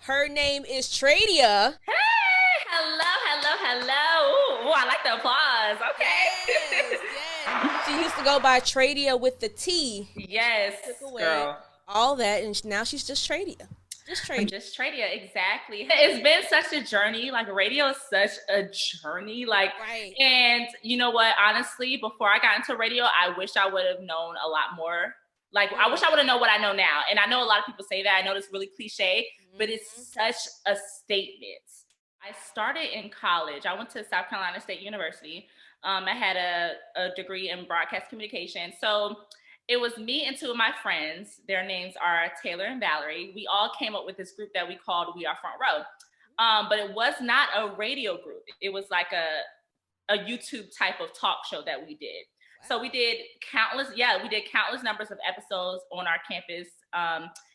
Her name is Tradia. Hey, hello. Ooh, I like the applause. Yes, Okay. yes. She used to go by Tradia with the T, and she Yes, took away girl. all that, and now she's just Tradia. Just I'm Tradia. just Tradia, exactly. It's been such a journey. Like radio is such a journey. Right. And you know what? Honestly, before I got into radio, I wish I would have known a lot more. Like I wish I would have known what I know now. And I know a lot of people say that. I know it's really cliche, but it's Mm-hmm. such a statement. I started in college. I went to South Carolina State University. I had a degree in broadcast communication. So it was me and two of my friends. Their names are Taylor and Valerie. We all came up with this group that we called We Are Front Row. But it was not a radio group. It was like a YouTube type of talk show that we did. Wow. So we did countless numbers of episodes on our campus.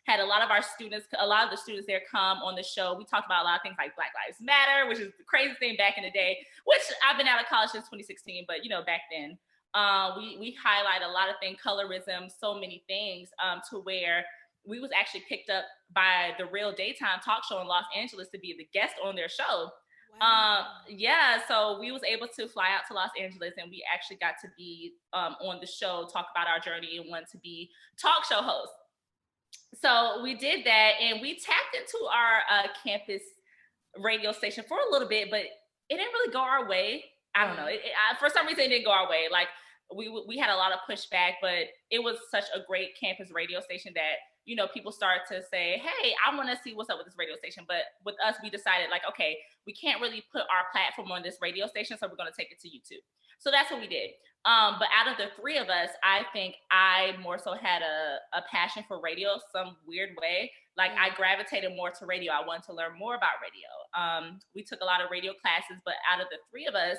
Had a lot of the students there come on the show. We talked about a lot of things like Black Lives Matter, which is the craziest thing back in the day, which I've been out of college since 2016, but back then. We highlight a lot of things, colorism, so many things, to where we was actually picked up by the Real Daytime talk show in Los Angeles to be the guest on their show. Wow. So we was able to fly out to Los Angeles, and we actually got to be on the show, talk about our journey, and want to be talk show hosts. So we did that, and we tapped into our campus radio station for a little bit, but it didn't really go our way. I don't know. For some reason, it didn't go our way. Like we had a lot of pushback, but it was such a great campus radio station that people started to say, "Hey, I want to see what's up with this radio station." But with us, we decided like, okay, we can't really put our platform on this radio station, so we're going to take it to YouTube. So that's what we did. But out of the three of us, I think I more so had a passion for radio some weird way. Like I gravitated more to radio. I wanted to learn more about radio. We took a lot of radio classes, but out of the three of us,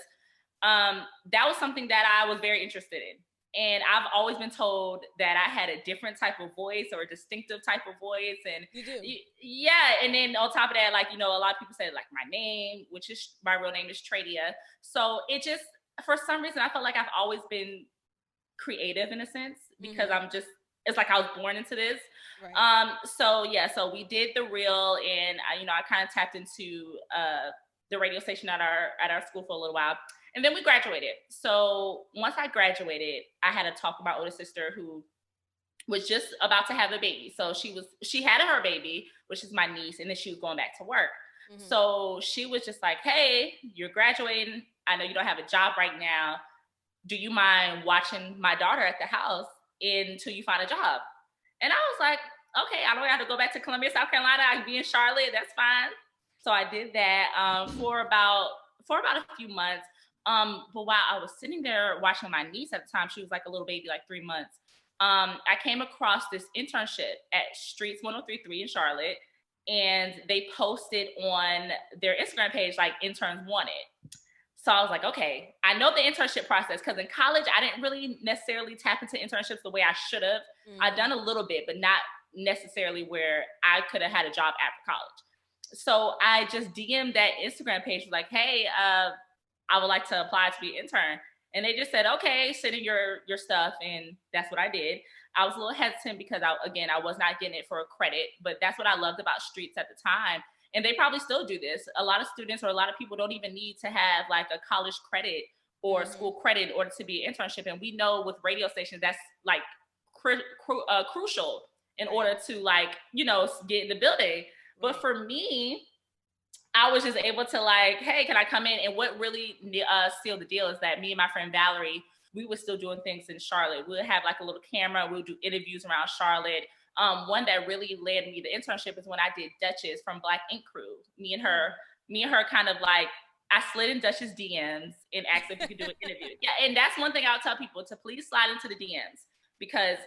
that was something that I was very interested in. And I've always been told that I had a different type of voice or a distinctive type of voice. And You do. yeah. And then on top of that, like, a lot of people say like my name, which is my real name is Tradia. So it just, for some reason, I felt like I've always been creative in a sense because it's like I was born into this. Right. So we did the reel, and I kind of tapped into the radio station at our school for a little while. And then we graduated. So once I graduated, I had to talk to my older sister who was just about to have a baby. So she had her baby, which is my niece, and then she was going back to work. So she was just like, "Hey, you're graduating. I know you don't have a job right now. Do you mind watching my daughter at the house until you find a job?" And I was like, "Okay, I don't have to go back to Columbia, South Carolina. I can be in Charlotte. That's fine." So I did that for about a few months. But while I was sitting there watching my niece at the time, she was like a little baby, like 3 months. I came across this internship at Streets 1033 in Charlotte, and they posted on their Instagram page like interns wanted. So I was like, okay, I know the internship process because in college I didn't really necessarily tap into internships the way I should have. I've done a little bit, but not necessarily where I could have had a job after college. So I just DM'd that Instagram page like, "Hey, I would like to apply to be an intern." And they just said, "Okay, send in your stuff." And that's what I did. I was a little hesitant because I was not getting it for a credit, but that's what I loved about Streets at the time. And they probably still do this. A lot of students or a lot of people don't even need to have like a college credit or school credit in order to be an internship. And we know with radio stations, that's like crucial in order to get in the building. But for me, I was just able to like, "Hey, can I come in?" And what really sealed the deal is that me and my friend Valerie, we were still doing things in Charlotte. We'll have like a little camera. We'll do interviews around Charlotte. One that really led me the internship is when I did Duchess from Black Ink Crew. Me and her kind of like, I slid in Duchess DMs and asked if we could do an interview. Yeah, and that's one thing I'll tell people, to please slide into the DMs because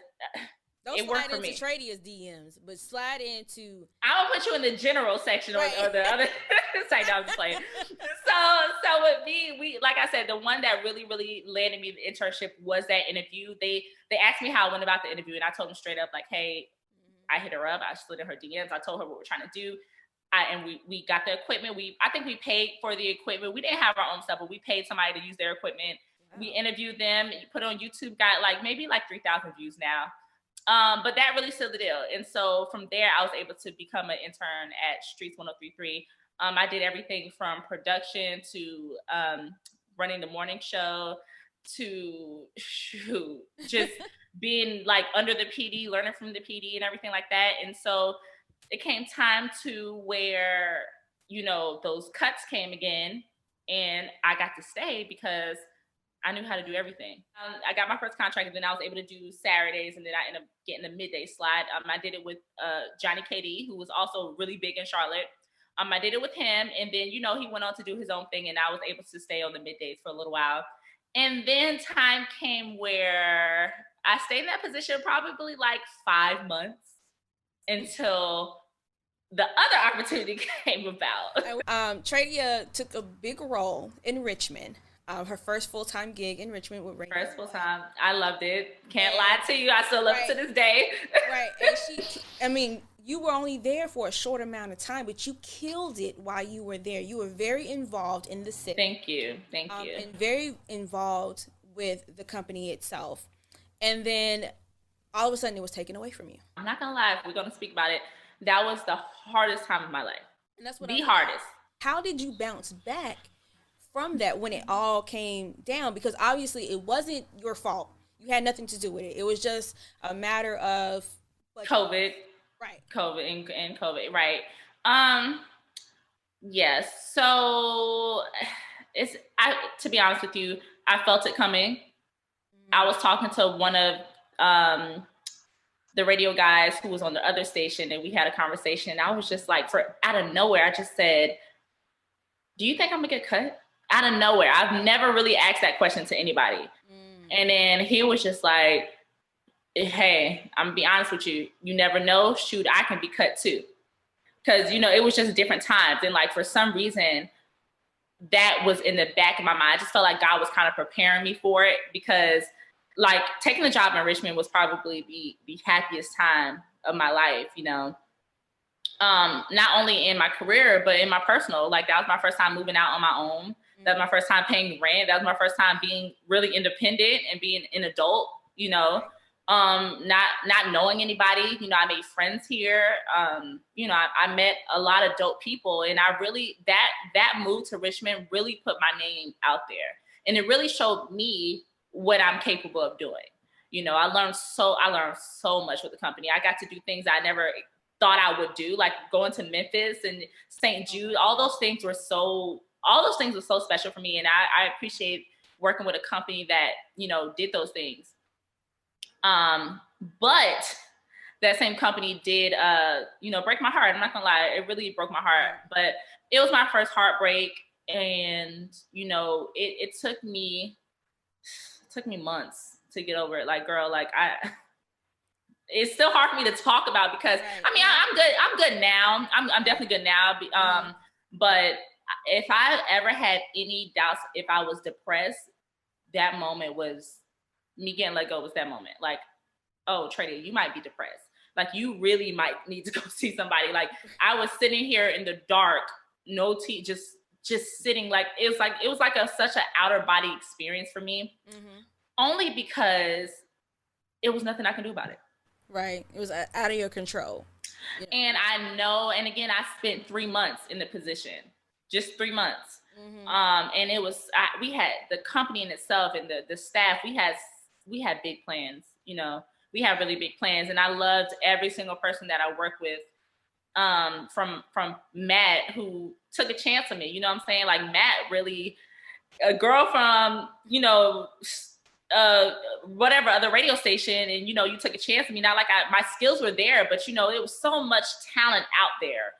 Don't it worked slide for me. into Tradia's DMs, but slide into. I will put you in the general section or the other side. No, I'm just playing. So with me, we, like I said, the one that really, really landed me the internship was that interview. They asked me how I went about the interview, and I told them straight up, like, "Hey, I hit her up. I slid in her DMs. I told her what we're trying to do. And we got the equipment. I think we paid for the equipment. We didn't have our own stuff, but we paid somebody to use their equipment. Wow. We interviewed them, put it on YouTube, got like maybe like 3,000 views now. But that really sealed the deal. And so from there, I was able to become an intern at Streets 1033. I did everything from production to running the morning show to just being like under the PD, learning from the PD and everything like that. And so it came time to where, those cuts came again, and I got to stay because I knew how to do everything. I got my first contract, and then I was able to do Saturdays, and then I ended up getting a midday slot. I did it with Johnny KD, who was also really big in Charlotte. I did it with him, and then, he went on to do his own thing, and I was able to stay on the middays for a little while. And then time came where I stayed in that position probably like 5 months until the other opportunity came about. Tradia took a big role in Richmond. Her first full-time gig in Richmond with Rain. First full-time. I loved it. Can't lie to you. I still love it to this day. Right. And you were only there for a short amount of time, but you killed it while you were there. You were very involved in the city. Thank you. And very involved with the company itself. And then all of a sudden it was taken away from you. I'm not going to lie. If we're going to speak about it, that was the hardest time of my life. And that's what the hardest. How did you bounce back from that when it all came down? Because obviously it wasn't your fault. You had nothing to do with it. It was just a matter of COVID. Right. COVID and COVID. Right. Yes. So to be honest with you, I felt it coming. Mm-hmm. I was talking to one of the radio guys who was on the other station, and we had a conversation. I was just like, out of nowhere, I just said, do you think I'm gonna get cut? Out of nowhere. I've never really asked that question to anybody. And then he was just like, hey, I'm gonna be honest with you. You never know. Shoot, I can be cut too. Because, it was just different times. And like, for some reason, that was in the back of my mind. I just felt like God was kind of preparing me for it, because like taking the job in Richmond was probably the happiest time of my life, not only in my career, but in my personal. Like, that was my first time moving out on my own. That was my first time paying rent. That was my first time being really independent and being an adult, not knowing anybody. I made friends here. I met a lot of dope people, and I really, that move to Richmond really put my name out there. And it really showed me what I'm capable of doing. I learned so much with the company. I got to do things I never thought I would do, like going to Memphis and St. Jude. All those things were so special for me. And I appreciate working with a company that, did those things. But that same company did, break my heart. I'm not gonna lie. It really broke my heart, but it was my first heartbreak. And, it took me months to get over it. Like, girl, like it's still hard for me to talk about, because I'm good now. I'm definitely good now. But if I ever had any doubts if I was depressed, that moment was me getting let go. Was that moment. Like, oh, Tradia, you might be depressed. Like, you really might need to go see somebody. Like, I was sitting here in the dark, no tea, just sitting. Like, it was like such an outer body experience for me. Mm-hmm. Only because it was nothing I can do about it. Right. It was out of your control. And I know, and again, I spent 3 months in the position, just 3 months. Mm-hmm. And it was, we had the company in itself and the staff, we had big plans, we had really big plans. And I loved every single person that I worked with, from Matt, who took a chance on me. You know what I'm saying? Like, Matt really, a girl from, whatever other radio station, and you took a chance on me. Not like my skills were there, but it was so much talent out there,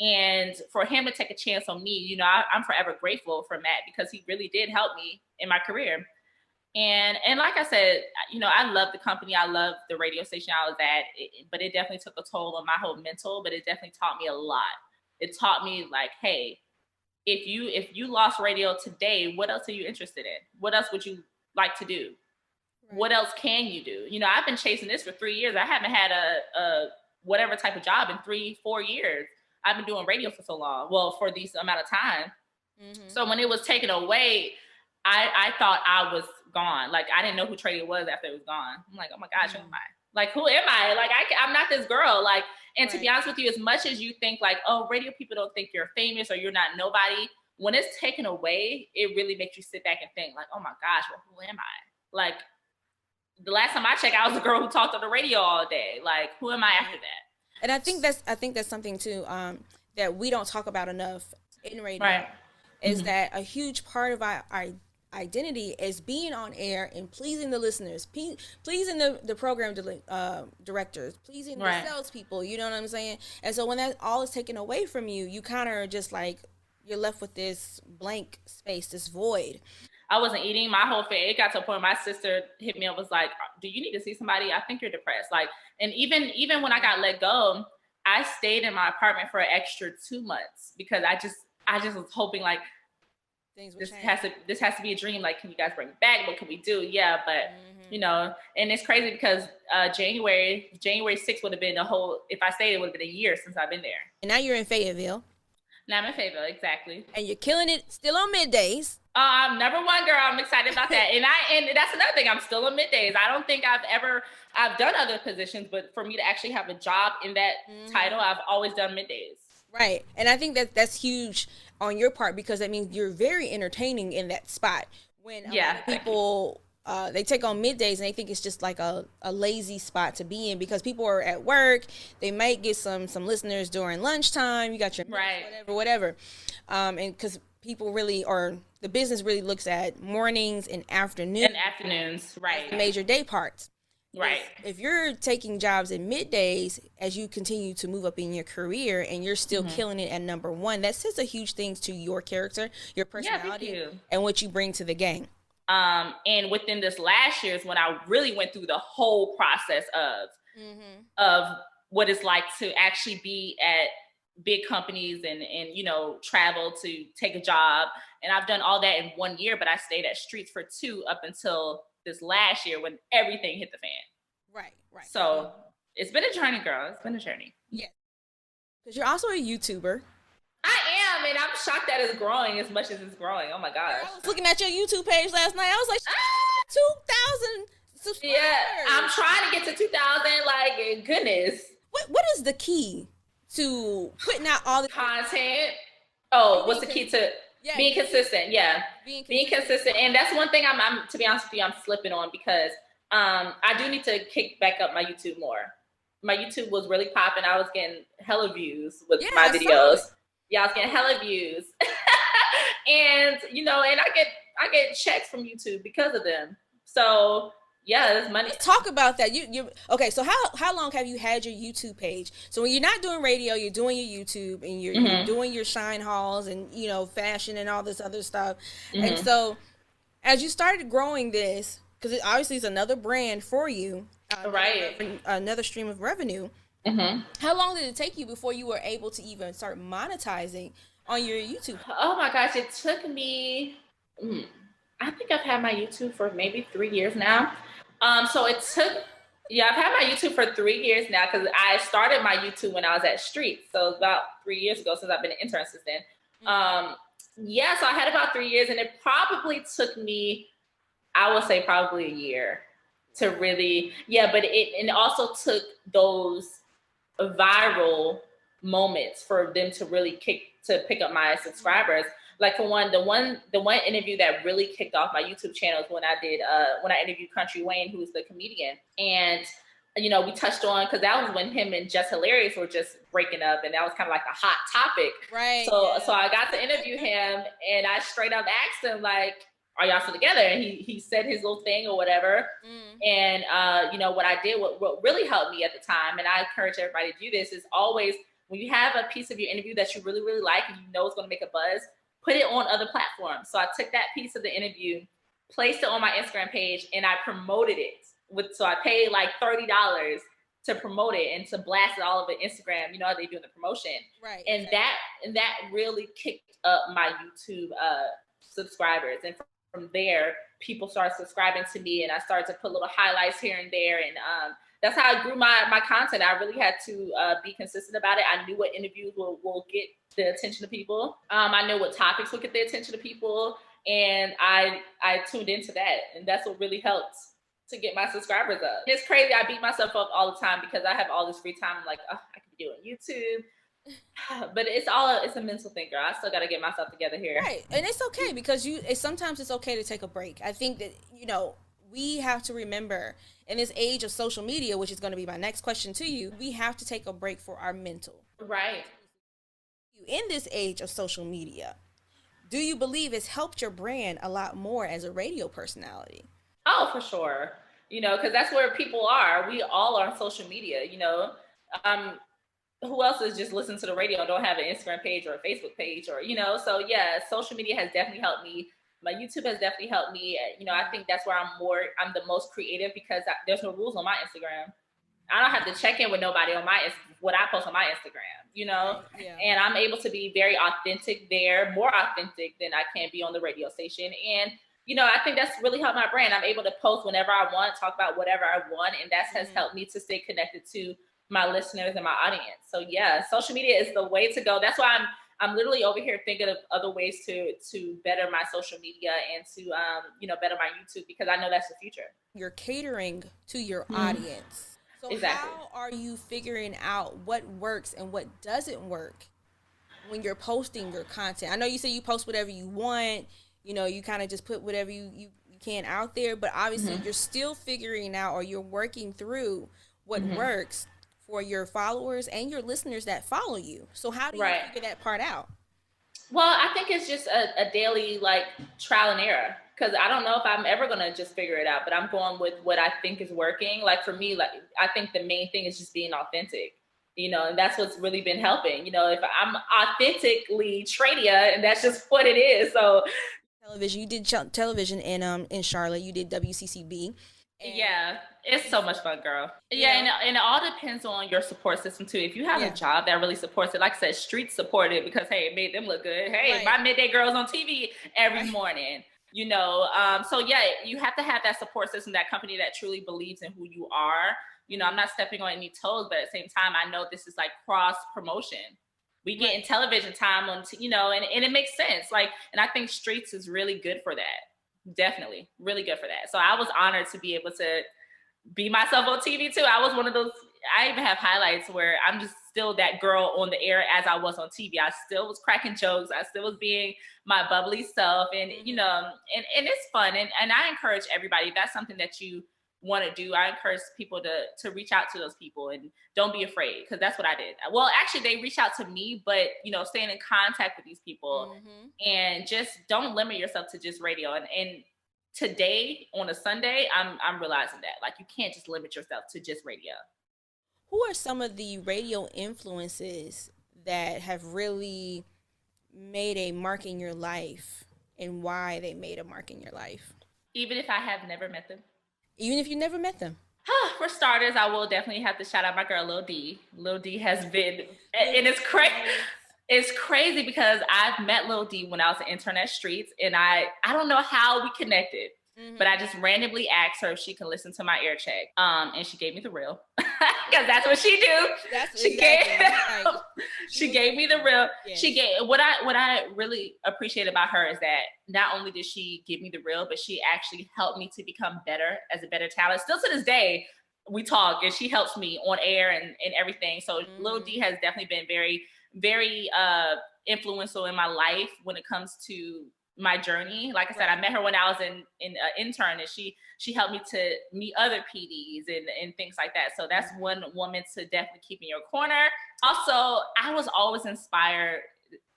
and for him to take a chance on me, I'm forever grateful for Matt, because he really did help me in my career. And like I said, I love the company, I love the radio station I was at, but it definitely took a toll on my whole mental. But it definitely taught me a lot. It taught me, like, hey, if you lost radio today, what else are you interested in? What else would you like to do? Right. What else can you do? I've been chasing this for 3 years. I haven't had a whatever type of job in 3-4 years. I've been doing radio for so long. Well, for this amount of time. Mm-hmm. So when it was taken away, I thought I was gone. Like, I didn't know who Tradia was after it was gone. I'm like, oh my gosh, who am I? Like, who am I? Like, I'm not this girl. Like, and to Right. be honest with you, as much as you think like, oh, radio people don't think you're famous or you're not nobody, when it's taken away, it really makes you sit back and think like, oh my gosh, well, who am I? Like, the last time I checked, I was the girl who talked on the radio all day. Like, who am I after that? And I think that's something too that we don't talk about enough in radio. Right. Is that a huge part of our identity is being on air and pleasing the listeners, pleasing the program directors, pleasing the salespeople. You know what I'm saying? And so when that all is taken away from you, you kind of just like you're left with this blank space, this void. I wasn't eating my whole face. It got to a point my sister hit me up, was like, do you need to see somebody? I think you're depressed. Like, and even when I got let go, I stayed in my apartment for an extra 2 months because I just was hoping like this has to be a dream. Like, can you guys bring it back? What can we do? Yeah, but you know, and it's crazy because January 6th would have been if I stayed, it would have been a year since I've been there. And now you're in Fayetteville. Now I'm in Fayetteville, exactly. And you're killing it still on middays. I'm number one, girl. I'm excited about that. And that's another thing. I'm still on middays. I don't think I've done other positions, but for me to actually have a job in that title, I've always done middays. Right. And I think that's huge on your part because that means you're very entertaining in that spot. When a lot of people they take on middays and they think it's just like a lazy spot to be in because people are at work. They might get some listeners during lunchtime. You got your whatever. And because people really, or the business really looks at mornings and afternoons. Right. Major day parts. Right. If you're taking jobs at middays as you continue to move up in your career and you're still killing it at number one, that says a huge things to your character, your personality, and what you bring to the game. And within this last year is when I really went through the whole process of what it's like to actually be at big companies and you know, travel to take a job. And I've done all that in 1 year, but I stayed at Streets for 2 up until this last year when everything hit the fan. Right. So it's been a journey, girl. It's been a journey. Yeah. Because you're also a YouTuber. I am, and I'm shocked that it's growing as much as it's growing. Oh my gosh. I was looking at your YouTube page last night. I was like, 2,000 subscribers. Yeah, I'm trying to get to 2,000. Like, goodness. What is the key to putting out all the content? Oh, what's the key to being consistent? Yeah, being consistent. And that's one thing I'm to be honest with you, I'm slipping on because I do need to kick back up my YouTube more. My YouTube was really popping. I was getting hella views with my videos. Yeah, I was getting hella views. And you know, and I get checks from YouTube because of them. So yeah, there's money. Let's talk about that. You okay? So how long have you had your YouTube page? So when you're not doing radio, you're doing your YouTube and you're doing your shine hauls and you know fashion and all this other stuff. And so as you started growing this, because it obviously is another brand for you, another stream of revenue. How long did it take you before you were able to even start monetizing on your YouTube? Oh my gosh, it took me. I think I've had my YouTube for maybe 3 years now. So it took, I've had my YouTube for 3 years now because I started my YouTube when I was at Street. So it's about 3 years ago since I've been an intern assistant. So I had about 3 years and it probably took me, I would say probably a year to really, but it also took those viral moments for them to really pick up my subscribers. Like for one, the one interview that really kicked off my YouTube channel is when I interviewed Country Wayne, who's the comedian. And, you know, we touched on, cause that was when him and Just Hilarious were just breaking up. And that was kind of like a hot topic. Right. So I got to interview him and I straight up asked him like, are y'all still together? And he said his little thing or whatever. And, you know, what I did, what really helped me at the time, and I encourage everybody to do this, is always when you have a piece of your interview that you really, really like and you know it's going to make a buzz, put it on other platforms. So I took that piece of the interview, placed it on my Instagram page, and I promoted it. So I paid like $30 to promote it and to blast it all over Instagram. You know how they do the promotion. Right. And that really kicked up my YouTube subscribers. And from there, people started subscribing to me, and I started to put little highlights here and there. And that's how I grew my content. I really had to be consistent about it. I knew what interviews will get the attention of people. I knew what topics would get the attention of people. And I tuned into that. And that's what really helped to get my subscribers up. It's crazy. I beat myself up all the time because I have all this free time. I'm like, oh, I could be doing YouTube. But it's a mental thing, girl. I still got to get myself together here. Right. And it's okay because sometimes it's okay to take a break. I think that, we have to remember in this age of social media, which is going to be my next question to you, we have to take a break for our mental. Right. In this age of social media, do you believe it's helped your brand a lot more as a radio personality? Oh, for sure. Because that's where people are. We all are on social media, who else is just listening to the radio and don't have an Instagram page or a Facebook page or, so yeah, social media has definitely helped me. My YouTube has definitely helped me. I think that's where I'm the most creative because there's no rules on my Instagram. I don't have to check in with nobody on what I post on my Instagram, Yeah. And I'm able to be very authentic there, more authentic than I can be on the radio station. And, I think that's really helped my brand. I'm able to post whenever I want, talk about whatever I want. And that has helped me to stay connected to my listeners and my audience. So yeah, social media is the way to go. That's why I'm literally over here thinking of other ways to better my social media and to better my YouTube because I know that's the future. You're catering to your audience. So exactly. How are you figuring out what works and what doesn't work when you're posting your content? I know you say you post whatever you want, you kind of just put whatever you can out there, but obviously you're still figuring out or you're working through what works for your followers and your listeners that follow you. So how do you figure that part out? Well, I think it's just a daily trial and error because I don't know if I'm ever going to just figure it out, but I'm going with what I think is working. For me, I think the main thing is just being authentic, and that's what's really been helping. If I'm authentically Tradia and that's just what it is. So television, you did television in Charlotte, you did WCCB. Yeah, it's so much fun, girl. Yeah, and it all depends on your support system too. If you have a job that really supports it, like I said, streets support it because hey, it made them look good. Hey, my midday girl's on TV every morning. So yeah, you have to have that support system, that company that truly believes in who you are. I'm not stepping on any toes, but at the same time, I know this is cross promotion. We get in television time on, and it makes sense. And I think streets is really good for that. Definitely really good for that. So I was honored to be able to be myself on TV too. I was one of those, I even have highlights where I'm just still that girl on the air as I was on TV. I still was cracking jokes. I still was being my bubbly self and, and it's fun. And I encourage everybody, if that's something that you want to do, I encourage people to reach out to those people and don't be afraid because that's what I did. Well, actually they reached out to me, but staying in contact with these people and just don't limit yourself to just radio. And today on a Sunday, I'm realizing that you can't just limit yourself to just radio. Who are some of the radio influences that have really made a mark in your life and why they made a mark in your life? Even if I have never met them. Even if you never met them. For starters, I will definitely have to shout out my girl, Lil D. Lil D has been, and it's crazy. It's crazy because I've met Lil D when I was an intern at Streets, and I don't know how we connected, but I just randomly asked her if she can listen to my air check, and she gave me the real, because that's what she do. She gave me the real. Yes. She gave what I really appreciate about her is that not only did she give me the real, but she actually helped me to become better as a better talent. Still to this day, we talk, and she helps me on air and everything. So Lil D has definitely been very, very influential in my life when it comes to my journey. Like I said, I met her when I was in intern, and she helped me to meet other PDs and things like that. So that's one woman to definitely keep in your corner. Also, I was always inspired.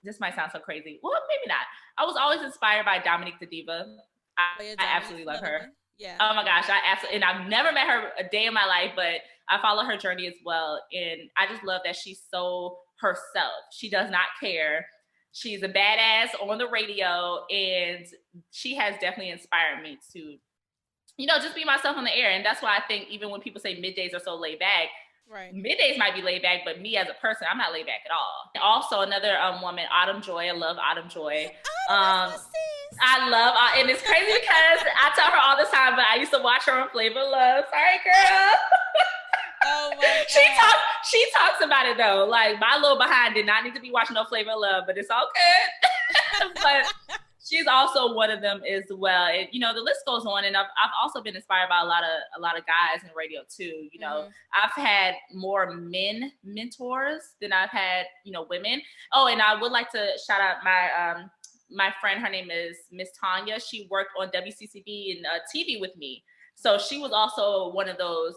This might sound so crazy. Well, maybe not. I was always inspired by Dominique the Diva. I absolutely love her. Yeah. Oh my gosh, and I've never met her a day in my life, but I follow her journey as well. And I just love that she's so herself. She does not care. She's a badass on the radio, and she has definitely inspired me to, just be myself on the air. And that's why I think even when people say middays are so laid back, middays might be laid back, but me as a person, I'm not laid back at all. Also, another woman, Autumn Joy. I love Autumn Joy. I love, and it's crazy because I tell her all the time, but I used to watch her on Flavor of Love. Sorry, girl. Oh my God. She talks about it though. My little behind did not need to be watching no Flavor of Love, but it's all good. She's also one of them as well. And, you know, the list goes on. And I've also been inspired by a lot of guys in radio too. You know, I've had more men mentors than I've had, you know, women. Oh, and I would like to shout out my friend. Her name is Miss Tanya. She worked on WCCB and TV with me. So she was also one of those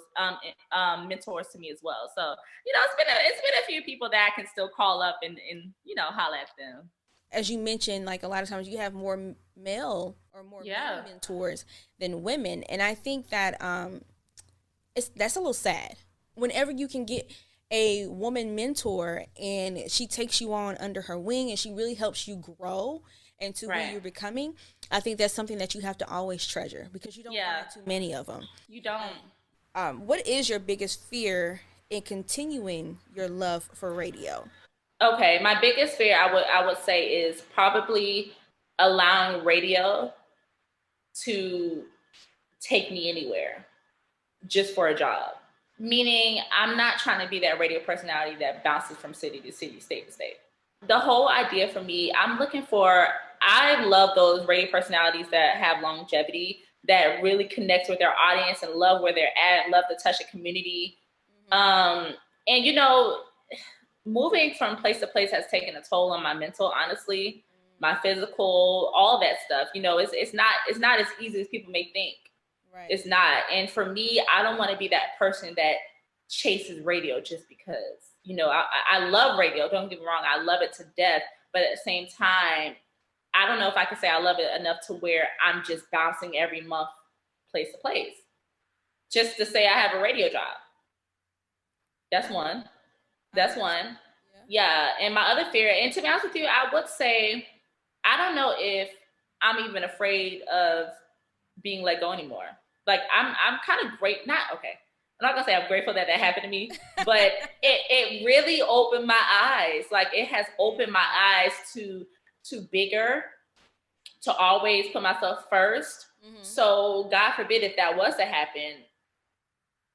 mentors to me as well. So, you know, it's been a few people that I can still call up and you know, holler at them. As you mentioned, like a lot of times you have more male or more male mentors than women, and I think that that's a little sad. Whenever you can get a woman mentor and she takes you on under her wing and she really helps you grow into who you're becoming, I think that's something that you have to always treasure because you don't find too many of them. You don't. What is your biggest fear in continuing your love for radio? Okay, my biggest fear I would say is probably allowing radio to take me anywhere just for a job. Meaning I'm not trying to be that radio personality that bounces from city to city, state to state. The whole idea for me, I love those radio personalities that have longevity, that really connect with their audience and love where they're at, love to touch a community. And you know, moving from place to place has taken a toll on my mental, honestly, my physical, all that stuff. You know, it's not as easy as people may think. Right. It's not. And for me, I don't want to be that person that chases radio just because. You know, I love radio. Don't get me wrong. I love it to death. But at the same time, I don't know if I can say I love it enough to where I'm just bouncing every month place to place just to say I have a radio job. That's one. That's one. Yeah. And my other fear, and to be honest with you, I would say, I don't know if I'm even afraid of being let go anymore. Like I'm kind of great. I'm not gonna say I'm grateful that happened to me, but it really opened my eyes. Like it has opened my eyes to bigger, to always put myself first. So God forbid if that was to happen,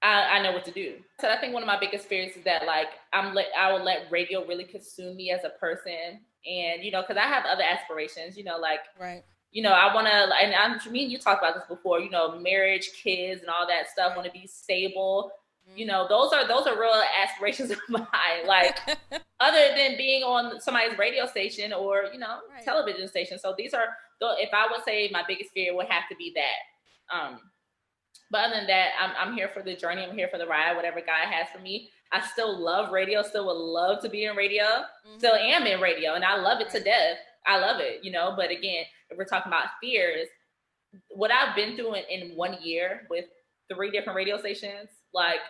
I know what to do. So I think one of my biggest fears is that like I will let radio really consume me as a person. And, you know, cause I have other aspirations, you know, like, you know, I want to, and me and you talked about this before, you know, marriage, kids and all that stuff, want to be stable. You know, those are real aspirations of mine. Like other than being on somebody's radio station or, you know, television station. So these are, if I would say my biggest fear would have to be that. But other than that, I'm here for the journey. I'm here for the ride, whatever God has for me. I still love radio, still would love to be in radio, still am in radio, and I love it to death. I love it, you know, but again, if we're talking about fears, what I've been through in 1 year with 3 different radio stations, like,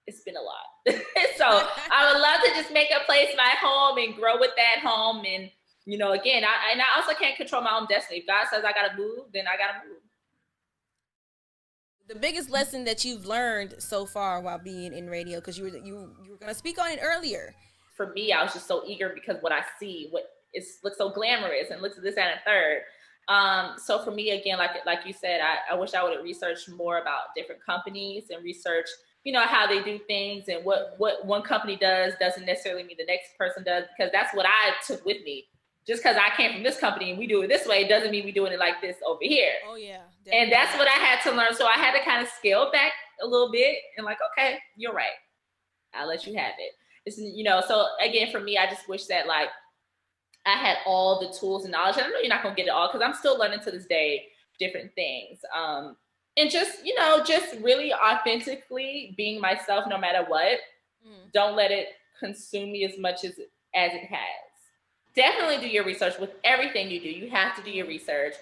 it's been a lot. So I would love to just make a place my home and grow with that home. And, you know, again, I also can't control my own destiny. If God says I got to move, then I got to move. The biggest lesson that you've learned so far while being in radio, because you were going to speak on it earlier. For me, I was just so eager because what I see, looks so glamorous and looks this, that, and third. So for me, again, like you said, I wish I would have researched more about different companies and research, you know, how they do things and what one company does doesn't necessarily mean the next person does, because that's what I took with me. Just because I came from this company and we do it this way doesn't mean we're doing it like this over here. Oh, yeah. Definitely. And that's what I had to learn. So I had to kind of scale back a little bit and like, okay, you're right. I'll let you have it. It's, you know, so again, for me, I just wish that like I had all the tools and knowledge. And I know you're not going to get it all because I'm still learning to this day different things. And just, you know, just really authentically being myself no matter what. Don't let it consume me as much as it has. Definitely do your research with everything you do. You have to do your research.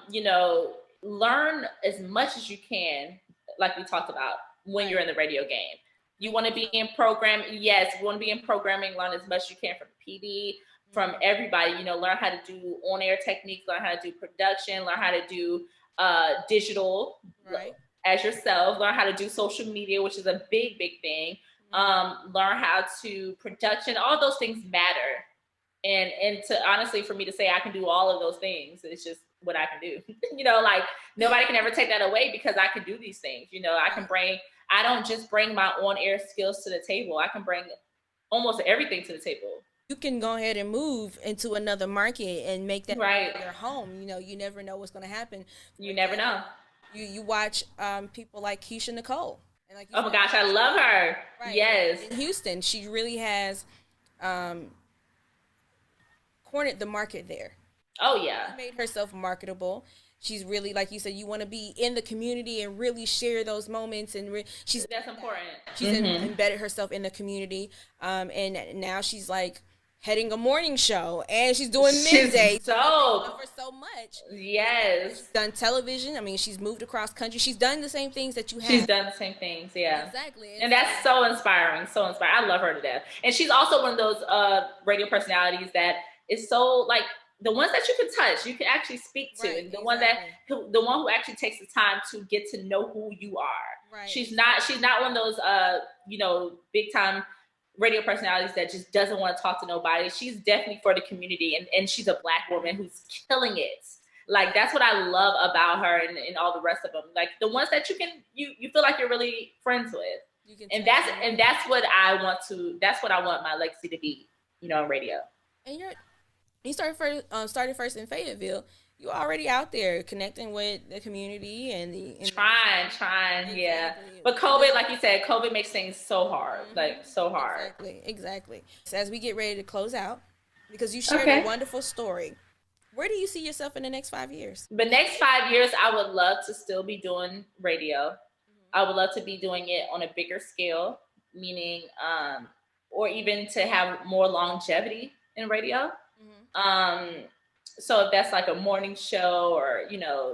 You know, learn as much as you can, like we talked about, when you're in the radio game. You want to be in programming. Yes, you want to be in programming. Learn as much as you can from PD, from everybody. You know, learn how to do on-air techniques, learn how to do production, learn how to do digital as yourself, learn how to do social media, which is a big, big thing. Learn how to production. All those things matter. And to honestly, for me to say I can do all of those things, it's just what I can do. You know, like nobody can ever take that away because I can do these things. You know, I don't just bring my on-air skills to the table. I can bring almost everything to the table. you can go ahead and move into another market and make that Right. your home. You know, you never know what's going to happen. For You never example, know. you watch people like Keisha Nicole, and like you Oh my said, gosh, I love her. right Yes. in Houston, she really has um, cornered the market there. Oh yeah. She made herself marketable. She's really, like you said, you want to be in the community and really share those moments. And That's important. she's embedded herself in the community. And now she's like heading a morning show, and she's doing midday. So I love her so much. yes. She's done television. I mean, she's moved across country. She's done the same things that you have. She's done the same things, yeah. Exactly. And that's so inspiring, so inspiring. I love her to death. And she's also one of those radio personalities that is so, like, the ones that you can touch, you can actually speak to, and the one who actually takes the time to get to know who you are. Right. She's not one of those big time radio personalities that just doesn't want to talk to nobody. She's definitely for the community, and she's a Black woman who's killing it. Like, that's what I love about her and all the rest of them. Like, the ones that you feel like you're really friends with. And that's what I want my legacy to be, in radio. And you started first in Fayetteville. You're already out there connecting with the community and trying, exactly. Yeah. But COVID, like you said, COVID makes things so hard, like so hard. Exactly. So as we get ready to close out, because you shared a wonderful story, where do you see yourself in the next 5 years? The next 5 years, I would love to still be doing radio. I would love to be doing it on a bigger scale, meaning, or even to have more longevity in radio. So if that's like a morning show or,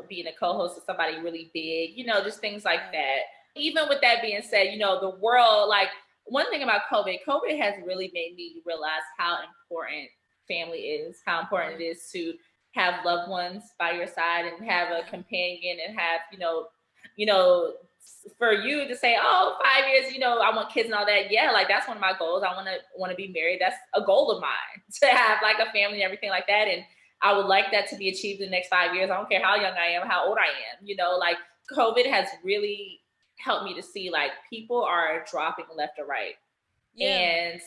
being a co-host of somebody really big, just things like that. Even with that being said, the world, like, one thing about COVID has really made me realize how important family is, how important it is to have loved ones by your side and have a companion and have, for you to say, 5 years, I want kids and all that. Yeah, like, that's one of my goals. I want to be married. That's a goal of mine, to have like a family and everything like that. And I would like that to be achieved in the next 5 years. I don't care how young I am, how old I am, like, COVID has really helped me to see, like, people are dropping left or right. Yeah. And,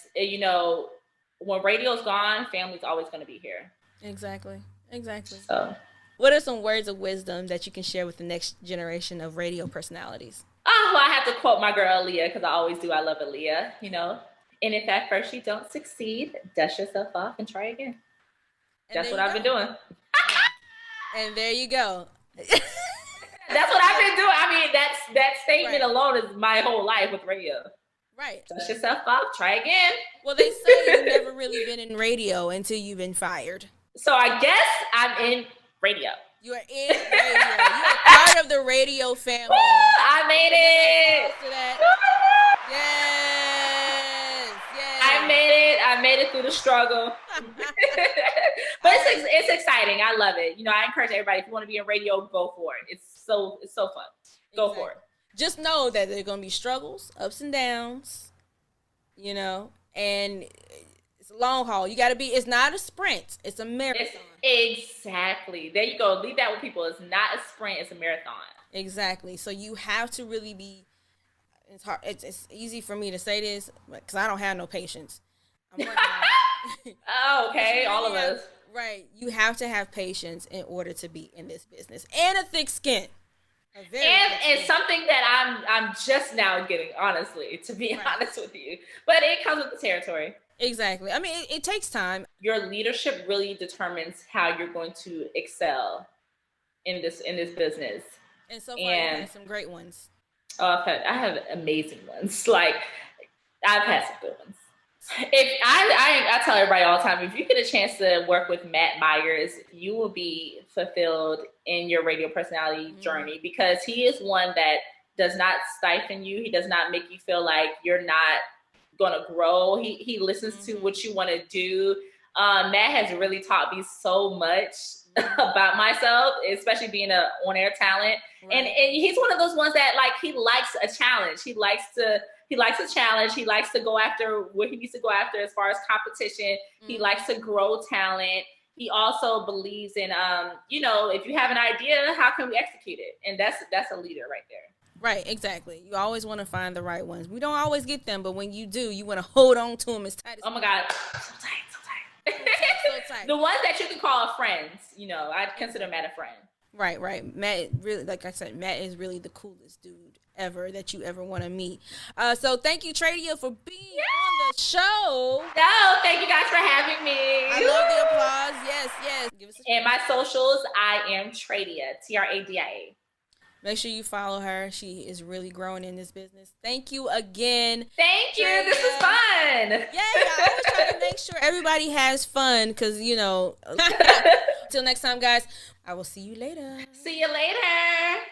when radio's gone, family's always going to be here. Exactly. So, what are some words of wisdom that you can share with the next generation of radio personalities? Oh, well, I have to quote my girl Aaliyah, because I always do. I love Aaliyah, And if at first you don't succeed, dust yourself off and try again. That's what I've been doing. And there you go. That's what I've been doing. I mean, that statement alone is my whole life with radio. Right. Dust yourself off, try again. Well, they say you've never really been in radio until you've been fired. So I guess I'm in radio. You are in radio. You are part of the radio family. Woo, I made it. Yes. I made it through the struggle. But it's exciting. I love it. I encourage everybody, if you want to be in radio, go for it. It's so fun. Go for it. Just know that there are going to be struggles, ups and downs, and it's a long haul. You got to it's not a sprint. It's a marathon. Exactly. There you go. Leave that with people. It's not a sprint. It's a marathon. Exactly. So you have to really be, it's hard. It's easy for me to say this because I don't have no patience. I'm working on it. Oh, okay. All of us. Right. You have to have patience in order to be in this business, and a thick skin. And something that I'm just now getting, honestly, to be honest with you. But it comes with the territory. Exactly. I mean, it takes time. Your leadership really determines how you're going to excel in this business. And so far, you had some great ones. Oh, I have amazing ones. Like, I've had some good ones. If I tell everybody all the time, if you get a chance to work with Matt Myers, you will be fulfilled in your radio personality journey, because he is one that does not stifle you. He does not make you feel like you're not going to grow. He listens to what you want to do. Matt has really taught me so much about myself, especially being an on-air talent. Right. And he's one of those ones that, like, he likes a challenge. He likes a challenge. He likes to go after what he needs to go after as far as competition. He likes to grow talent. He also believes in, if you have an idea, how can we execute it? And that's a leader right there. Right, exactly. You always want to find the right ones. We don't always get them, but when you do, you want to hold on to them as tight as possible. Oh my God, so tight. The ones that you can call friends, you know, I consider Matt a friend. Right. Matt really, like I said, Matt is really the coolest dude ever that you ever want to meet. So thank you, Tradia, for being on the show. No, thank you guys for having me. I love the applause. Yes. Give us and my socials, I am Tradia, Tradia. Make sure you follow her. She is really growing in this business. Thank you again. Thank you. This was fun. Yeah, I always try to make sure everybody has fun because, you know, until next time, guys, I will see you later. See you later.